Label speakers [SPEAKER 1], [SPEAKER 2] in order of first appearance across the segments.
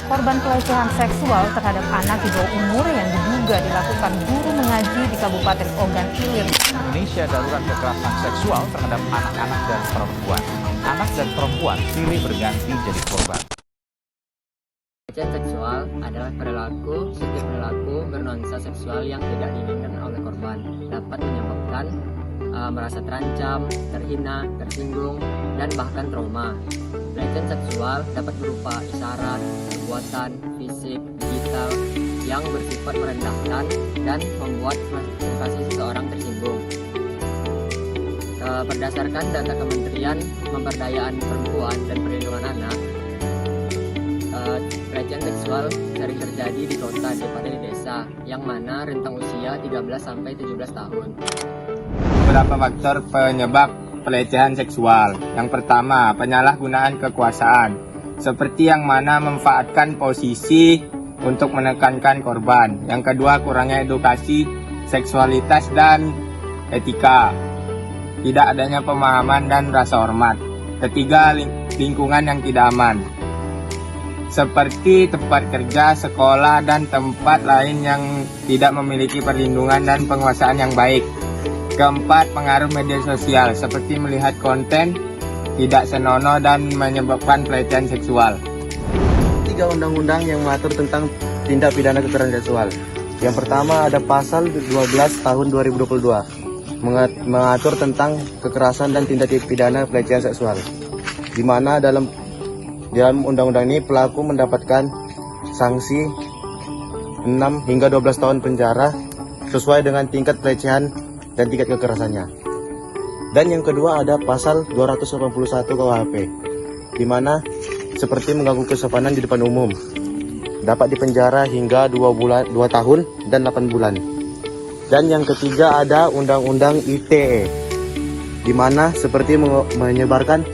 [SPEAKER 1] korban pelecehan seksual terhadap anak di bawah umur yang diduga dilakukan guru mengaji di Kabupaten Ogan Ilir.
[SPEAKER 2] Indonesia darurat kekerasan seksual terhadap anak-anak dan perempuan. Anak dan perempuan silih berganti jadi korban.
[SPEAKER 3] Pelecehan seksual adalah setiap perilaku bernuansa seksual yang tidak diinginkan oleh korban, dapat menyebabkan merasa terancam, terhina, tersinggung, dan bahkan trauma. Pelecehan seksual dapat berupa isyarat, perbuatan, fisik, digital yang bersifat merendahkan dan membuat privasi seseorang tersinggung. Berdasarkan data Kementerian Pemberdayaan Perempuan dan Perlindungan Anak, pelecehan seksual sering terjadi di kota daripada di desa, yang mana rentang usia 13-17 tahun.
[SPEAKER 4] Beberapa faktor penyebab pelecehan seksual. Yang pertama, penyalahgunaan kekuasaan, seperti yang mana memanfaatkan posisi untuk menekankan korban. Yang kedua, kurangnya edukasi seksualitas dan etika, tidak adanya pemahaman dan rasa hormat. Ketiga, lingkungan yang tidak aman, seperti tempat kerja, sekolah, dan tempat lain yang tidak memiliki perlindungan dan penguasaan yang baik. Keempat, pengaruh media sosial, seperti melihat konten tidak senonoh dan menyebabkan pelecehan seksual.
[SPEAKER 5] 3 undang-undang yang mengatur tentang tindak pidana kekerasan seksual. Yang pertama ada pasal 12 tahun 2022, mengatur tentang kekerasan dan tindak pidana pelecehan seksual, di mana dalam undang-undang ini pelaku mendapatkan sanksi 6 hingga 12 tahun penjara sesuai dengan tingkat pelecehan dan tingkat kekerasannya. Dan yang kedua ada pasal 281 KUHP, di mana seperti mengganggu kesopanan di depan umum, dapat dipenjara hingga 2 tahun dan 8 bulan. Dan yang ketiga ada Undang-Undang ITE, di mana seperti menyebarkan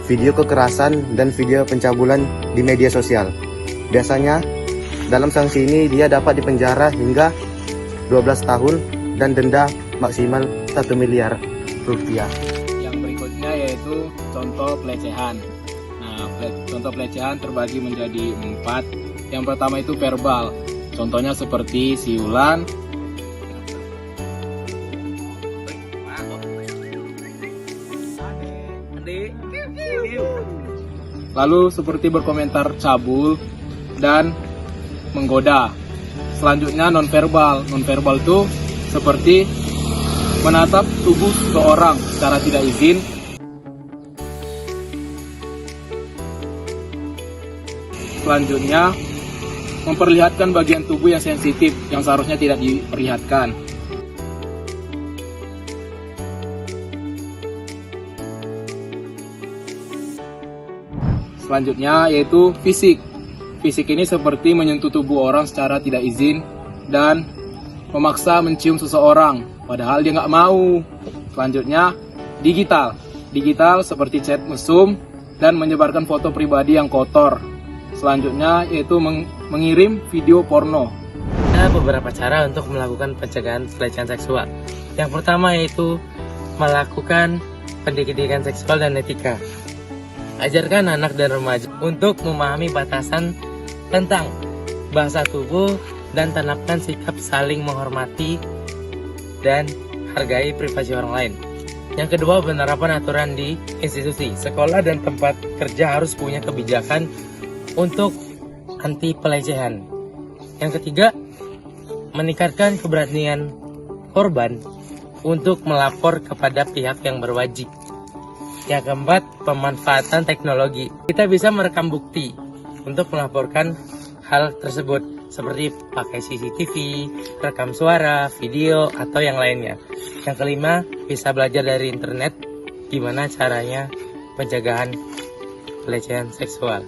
[SPEAKER 5] video kekerasan dan video pencabulan di media sosial. Biasanya dalam sanksi ini dia dapat dipenjara hingga 12 tahun dan denda maksimal 1 miliar rupiah.
[SPEAKER 6] Yang berikutnya yaitu contoh pelecehan. Nah, contoh pelecehan terbagi menjadi 4. Yang pertama itu verbal. Contohnya seperti siulan, lalu seperti berkomentar cabul dan menggoda. Selanjutnya nonverbal. Nonverbal itu seperti menatap tubuh seseorang secara tidak izin, selanjutnya memperlihatkan bagian tubuh yang sensitif yang seharusnya tidak diperlihatkan. Selanjutnya yaitu fisik. Fisik ini seperti menyentuh tubuh orang secara tidak izin dan memaksa mencium seseorang padahal dia nggak mau. Selanjutnya digital. Digital seperti chat mesum dan menyebarkan foto pribadi yang kotor. Selanjutnya yaitu mengirim video porno.
[SPEAKER 7] Ada beberapa cara untuk melakukan pencegahan pelecehan seksual. Yang pertama yaitu melakukan pendidikan seksual dan etika. Ajarkan anak dan remaja untuk memahami batasan tentang bahasa tubuh dan tanamkan sikap saling menghormati dan hargai privasi orang lain. Yang kedua, penerapan aturan di institusi. Sekolah dan tempat kerja harus punya kebijakan untuk anti pelecehan. Yang ketiga, meningkatkan keberanian korban untuk melapor kepada pihak yang berwajib. Yang keempat, pemanfaatan teknologi. Kita bisa merekam bukti untuk melaporkan hal tersebut, seperti pakai CCTV, rekam suara, video, atau yang lainnya. Yang kelima, bisa belajar dari internet gimana caranya pencegahan pelecehan seksual.